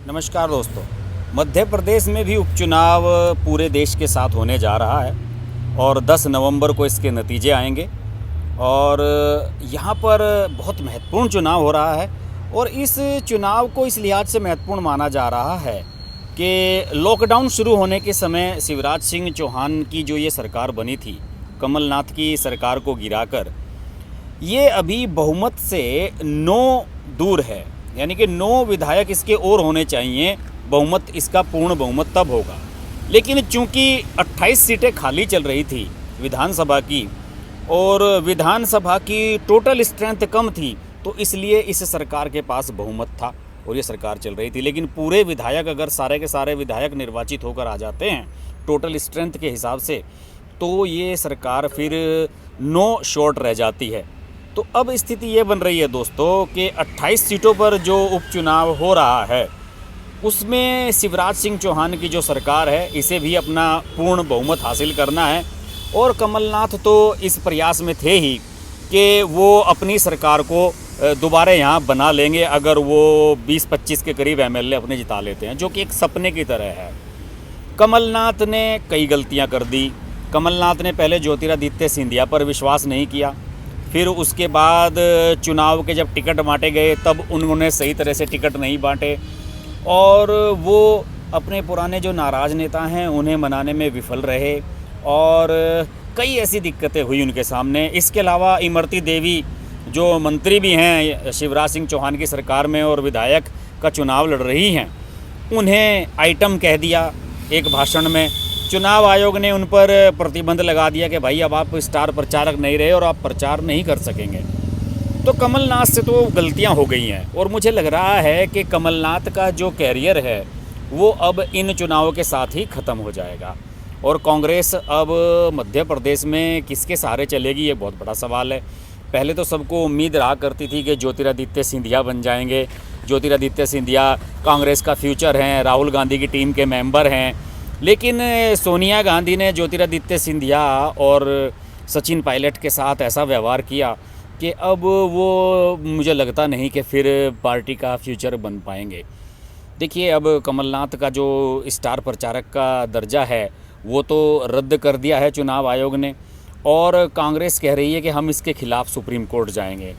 नमस्कार दोस्तों, मध्य प्रदेश में भी उपचुनाव पूरे देश के साथ होने जा रहा है और 10 नवंबर को इसके नतीजे आएंगे और यहाँ पर बहुत महत्वपूर्ण चुनाव हो रहा है। और इस चुनाव को इस लिहाज से महत्वपूर्ण माना जा रहा है कि लॉकडाउन शुरू होने के समय शिवराज सिंह चौहान की जो ये सरकार बनी थी, कमलनाथ की सरकार को गिराकर, ये अभी बहुमत से 9 दूर है, यानी कि 9 विधायक इसके और होने चाहिए, बहुमत इसका पूर्ण बहुमत तब होगा। लेकिन चूंकि 28 सीटें खाली चल रही थी विधानसभा की और विधानसभा की टोटल स्ट्रेंथ कम थी, तो इसलिए इस सरकार के पास बहुमत था और ये सरकार चल रही थी। लेकिन पूरे विधायक अगर सारे के सारे विधायक निर्वाचित होकर आ जाते हैं टोटल स्ट्रेंथ के हिसाब से, तो ये सरकार फिर 9 शॉर्ट रह जाती है। तो अब स्थिति ये बन रही है दोस्तों कि 28 सीटों पर जो उपचुनाव हो रहा है उसमें शिवराज सिंह चौहान की जो सरकार है इसे भी अपना पूर्ण बहुमत हासिल करना है। और कमलनाथ तो इस प्रयास में थे ही कि वो अपनी सरकार को दोबारा यहाँ बना लेंगे अगर वो 20-25 के करीब एमएलए अपने जिता लेते हैं, जो कि एक सपने की तरह है। कमलनाथ ने कई गलतियाँ कर दी। कमलनाथ ने पहले ज्योतिरादित्य सिंधिया पर विश्वास नहीं किया, फिर उसके बाद चुनाव के जब टिकट बांटे गए तब उन्होंने सही तरह से टिकट नहीं बांटे और वो अपने पुराने जो नाराज़ नेता हैं उन्हें मनाने में विफल रहे और कई ऐसी दिक्कतें हुई उनके सामने। इसके अलावा इमरती देवी जो मंत्री भी हैं शिवराज सिंह चौहान की सरकार में और विधायक का चुनाव लड़ रही हैं, उन्हें आइटम कह दिया एक भाषण में। चुनाव आयोग ने उन पर प्रतिबंध लगा दिया कि भाई अब आप स्टार प्रचारक नहीं रहे और आप प्रचार नहीं कर सकेंगे। तो कमलनाथ से तो गलतियां हो गई हैं और मुझे लग रहा है कि कमलनाथ का जो कैरियर है वो अब इन चुनावों के साथ ही ख़त्म हो जाएगा और कांग्रेस अब मध्य प्रदेश में किसके सहारे चलेगी, ये बहुत बड़ा सवाल है। पहले तो सबको उम्मीद रहा करती थी कि ज्योतिरादित्य सिंधिया बन जाएंगे। ज्योतिरादित्य सिंधिया कांग्रेस का फ्यूचर हैं, राहुल गांधी की टीम के मेंबर हैं, लेकिन सोनिया गांधी ने ज्योतिरादित्य सिंधिया और सचिन पायलट के साथ ऐसा व्यवहार किया कि अब वो मुझे लगता नहीं कि फिर पार्टी का फ्यूचर बन पाएंगे। देखिए, अब कमलनाथ का जो स्टार प्रचारक का दर्जा है वो तो रद्द कर दिया है चुनाव आयोग ने और कांग्रेस कह रही है कि हम इसके खिलाफ सुप्रीम कोर्ट जाएंगे।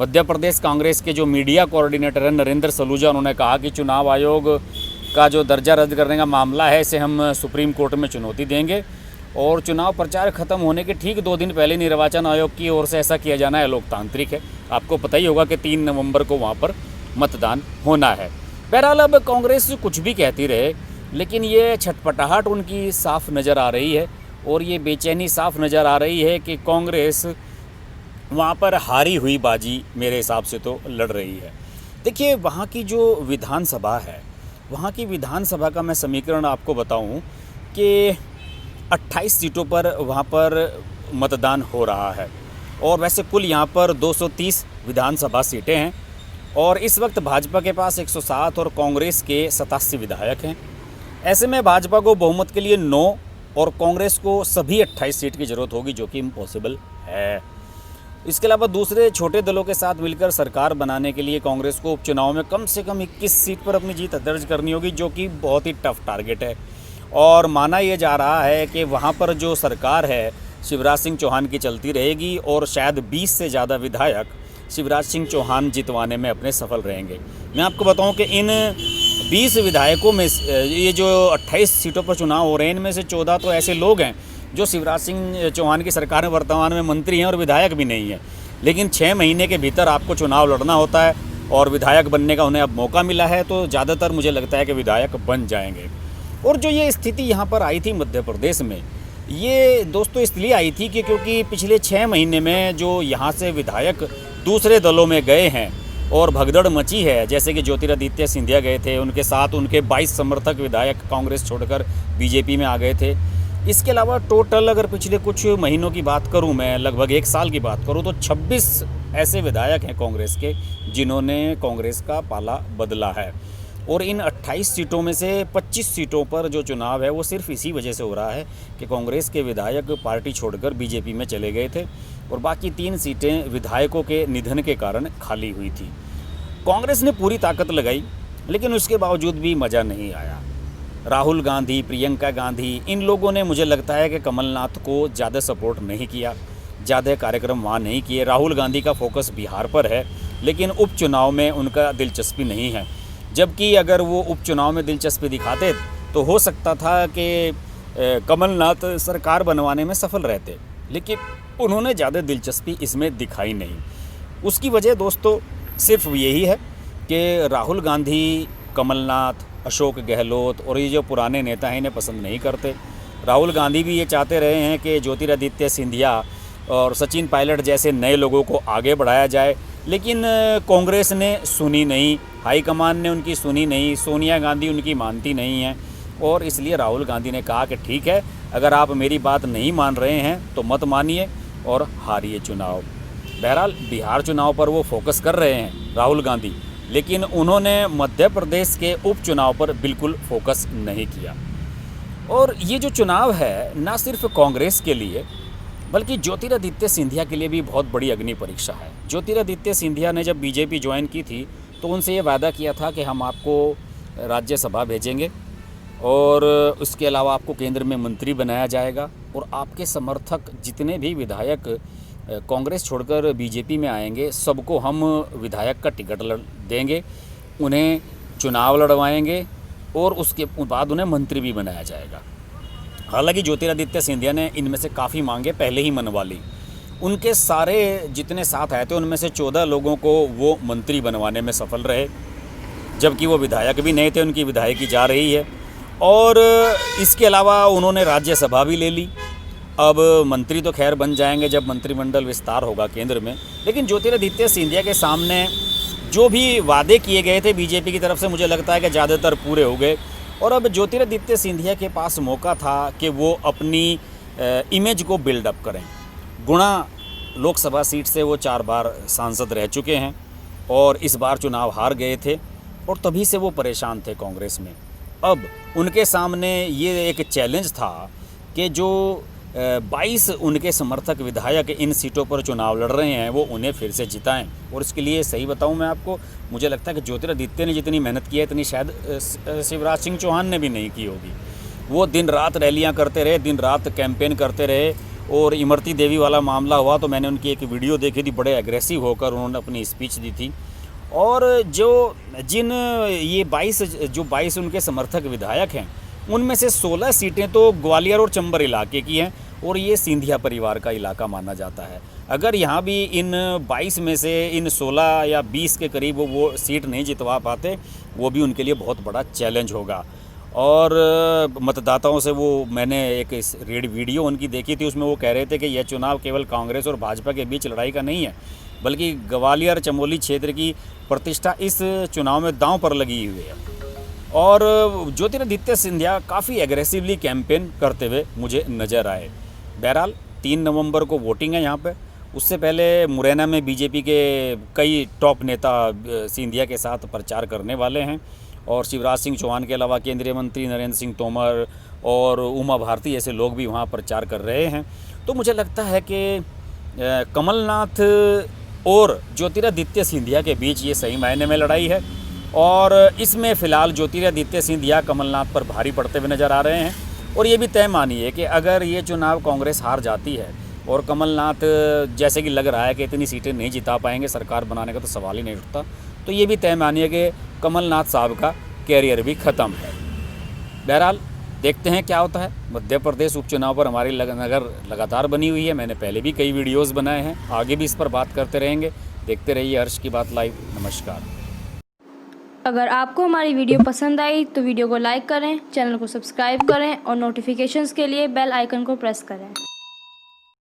मध्य प्रदेश कांग्रेस के जो मीडिया कोऑर्डिनेटर हैं नरेंद्र सलूजा, उन्होंने कहा कि चुनाव आयोग का जो दर्जा रद्द करने का मामला है इसे हम सुप्रीम कोर्ट में चुनौती देंगे और चुनाव प्रचार खत्म होने के ठीक 2 दिन पहले निर्वाचन आयोग की ओर से ऐसा किया जाना है लोकतांत्रिक है। आपको पता ही होगा कि 3 नवंबर को वहाँ पर मतदान होना है। बहरहाल अब कांग्रेस कुछ भी कहती रहे, लेकिन ये छटपटाहट उनकी साफ नज़र आ रही है और ये बेचैनी साफ नज़र आ रही है कि कांग्रेस वहाँ पर हारी हुई बाजी मेरे हिसाब से तो लड़ रही है। देखिए, वहाँ की जो विधानसभा है, वहाँ की विधानसभा का मैं समीकरण आपको बताऊं कि 28 सीटों पर वहाँ पर मतदान हो रहा है और वैसे कुल यहाँ पर 230 विधानसभा सीटें हैं और इस वक्त भाजपा के पास 107 और कांग्रेस के 87 विधायक हैं। ऐसे में भाजपा को बहुमत के लिए 9 और कांग्रेस को सभी 28 सीट की ज़रूरत होगी, जो कि इम्पॉसिबल है। इसके अलावा दूसरे छोटे दलों के साथ मिलकर सरकार बनाने के लिए कांग्रेस को उपचुनाव में कम से कम 21 सीट पर अपनी जीत दर्ज करनी होगी, जो कि बहुत ही टफ टारगेट है। और माना यह जा रहा है कि वहाँ पर जो सरकार है शिवराज सिंह चौहान की चलती रहेगी और शायद 20 से ज़्यादा विधायक शिवराज सिंह चौहान जितवाने में अपने सफल रहेंगे। मैं आपको बताऊं कि इन 20 विधायकों में ये जो 28 सीटों पर चुनाव हो रहे हैं, इनमें से 14 तो ऐसे लोग हैं जो शिवराज सिंह चौहान की सरकार में वर्तमान में मंत्री हैं और विधायक भी नहीं है। लेकिन 6 महीने के भीतर आपको चुनाव लड़ना होता है और विधायक बनने का उन्हें अब मौका मिला है, तो ज़्यादातर मुझे लगता है कि विधायक बन जाएंगे। और जो ये स्थिति यहाँ पर आई थी मध्य प्रदेश में, ये दोस्तों इसलिए आई थी कि क्योंकि पिछले 6 महीने में जो यहाँ से विधायक दूसरे दलों में गए हैं और भगदड़ मची है, जैसे कि ज्योतिरादित्य सिंधिया गए थे, उनके साथ उनके 22 समर्थक विधायक कांग्रेस छोड़कर बीजेपी में आ गए थे। इसके अलावा टोटल अगर पिछले कुछ महीनों की बात करूं, मैं लगभग 1 साल की बात करूं, तो 26 ऐसे विधायक हैं कांग्रेस के जिन्होंने कांग्रेस का पाला बदला है। और इन 28 सीटों में से 25 सीटों पर जो चुनाव है वो सिर्फ इसी वजह से हो रहा है कि कांग्रेस के विधायक पार्टी छोड़कर बीजेपी में चले गए थे और बाकी 3 सीटें विधायकों के निधन के कारण खाली हुई थी। कांग्रेस ने पूरी ताकत लगाई लेकिन उसके बावजूद भी मज़ा नहीं आया। राहुल गांधी, प्रियंका गांधी, इन लोगों ने मुझे लगता है कि कमलनाथ को ज़्यादा सपोर्ट नहीं किया, ज़्यादा कार्यक्रम वहाँ नहीं किए। राहुल गांधी का फोकस बिहार पर है लेकिन उपचुनाव में उनका दिलचस्पी नहीं है, जबकि अगर वो उपचुनाव में दिलचस्पी दिखाते तो हो सकता था कि कमलनाथ सरकार बनवाने में सफल रहते, लेकिन उन्होंने ज़्यादा दिलचस्पी इसमें दिखाई नहीं। उसकी वजह दोस्तों सिर्फ यही है कि राहुल गांधी, कमलनाथ, अशोक गहलोत और ये जो पुराने नेता हैं इन्हें पसंद नहीं करते। राहुल गांधी भी ये चाहते रहे हैं कि ज्योतिरादित्य सिंधिया और सचिन पायलट जैसे नए लोगों को आगे बढ़ाया जाए, लेकिन कांग्रेस ने सुनी नहीं, हाईकमान ने उनकी सुनी नहीं, सोनिया गांधी उनकी मानती नहीं हैं और इसलिए राहुल गांधी ने कहा कि ठीक है, अगर आप मेरी बात नहीं मान रहे हैं तो मत मानिए और हारिए चुनाव। बहरहाल बिहार चुनाव पर वो फोकस कर रहे हैं राहुल गांधी, लेकिन उन्होंने मध्य प्रदेश के उपचुनाव पर बिल्कुल फोकस नहीं किया। और ये जो चुनाव है ना सिर्फ कांग्रेस के लिए बल्कि ज्योतिरादित्य सिंधिया के लिए भी बहुत बड़ी अग्नि परीक्षा है। ज्योतिरादित्य सिंधिया ने जब बीजेपी ज्वाइन की थी तो उनसे ये वादा किया था कि हम आपको राज्यसभा भेजेंगे और उसके अलावा आपको केंद्र में मंत्री बनाया जाएगा और आपके समर्थक जितने भी विधायक कांग्रेस छोड़कर बीजेपी में आएंगे सबको हम विधायक का टिकट देंगे, उन्हें चुनाव लड़वाएंगे और उसके बाद उन्हें मंत्री भी बनाया जाएगा। हालांकि ज्योतिरादित्य सिंधिया ने इनमें से काफ़ी मांगे पहले ही मनवा ली। उनके सारे जितने साथ आए थे उनमें से 14 लोगों को वो मंत्री बनवाने में सफल रहे, जबकि वो विधायक भी नहीं थे, उनकी विधायकी जा रही है। और इसके अलावा उन्होंने राज्यसभा भी ले ली। अब मंत्री तो खैर बन जाएंगे जब मंत्रिमंडल विस्तार होगा केंद्र में, लेकिन ज्योतिरादित्य सिंधिया के सामने जो भी वादे किए गए थे बीजेपी की तरफ से मुझे लगता है कि ज़्यादातर पूरे हो गए। और अब ज्योतिरादित्य सिंधिया के पास मौका था कि वो अपनी इमेज को बिल्डअप करें। गुणा लोकसभा सीट से वो 4 बार सांसद रह चुके हैं और इस बार चुनाव हार गए थे और तभी से वो परेशान थे कांग्रेस में। अब उनके सामने ये एक चैलेंज था कि जो 22 उनके समर्थक विधायक इन सीटों पर चुनाव लड़ रहे हैं वो उन्हें फिर से जिताएं। और इसके लिए सही बताऊं मैं आपको, मुझे लगता है कि ज्योतिरादित्य ने जितनी मेहनत की है इतनी शायद शिवराज सिंह चौहान ने भी नहीं की होगी। वो दिन रात रैलियां करते रहे, दिन रात कैंपेन करते रहे। और इमरती देवी वाला मामला हुआ तो मैंने उनकी एक वीडियो देखी थी, बड़े एग्रेसिव होकर उन्होंने अपनी स्पीच दी थी। और ये 22 उनके समर्थक विधायक हैं उनमें से 16 सीटें तो ग्वालियर और चंबल इलाके की हैं और ये सिंधिया परिवार का इलाका माना जाता है। अगर यहाँ भी इन 22 में से इन 16 या 20 के करीब वो सीट नहीं जितवा पाते, वो भी उनके लिए बहुत बड़ा चैलेंज होगा। और मतदाताओं से वो मैंने एक वीडियो उनकी देखी थी, उसमें वो कह रहे थे कि यह चुनाव केवल कांग्रेस और भाजपा के बीच लड़ाई का नहीं है, बल्कि ग्वालियर चमोली क्षेत्र की प्रतिष्ठा इस चुनाव में दांव पर लगी हुई है। और ज्योतिरादित्य सिंधिया काफ़ी एग्रेसिवली कैंपेन करते हुए मुझे नज़र आए। बहरहाल 3 नवंबर को वोटिंग है यहाँ पे। उससे पहले मुरैना में बीजेपी के कई टॉप नेता सिंधिया के साथ प्रचार करने वाले हैं और शिवराज सिंह चौहान के अलावा केंद्रीय मंत्री नरेंद्र सिंह तोमर और उमा भारती जैसे लोग भी वहाँ प्रचार कर रहे हैं। तो मुझे लगता है कि कमलनाथ और ज्योतिरादित्य सिंधिया के बीच ये सही मायने में लड़ाई है और इसमें फ़िलहाल ज्योतिरादित्य सिंधिया कमलनाथ पर भारी पड़ते हुए नज़र आ रहे हैं। और ये भी तय मानिए कि अगर ये चुनाव कांग्रेस हार जाती है और कमलनाथ जैसे कि लग रहा है कि इतनी सीटें नहीं जिता पाएंगे, सरकार बनाने का तो सवाल ही नहीं उठता, तो ये भी तय मानिए कि कमलनाथ साहब का कैरियर भी ख़त्म है। बहरहाल देखते हैं क्या होता है। मध्य प्रदेश उपचुनाव पर हमारी नज़र लगातार बनी हुई है। मैंने पहले भी कई वीडियोस बनाए हैं, आगे भी इस पर बात करते रहेंगे। देखते रहिए हर्ष की बात लाइव। नमस्कार। अगर आपको हमारी वीडियो पसंद आई तो वीडियो को लाइक करें, चैनल को सब्सक्राइब करें और नोटिफिकेशंस के लिए बेल आइकन को प्रेस करें।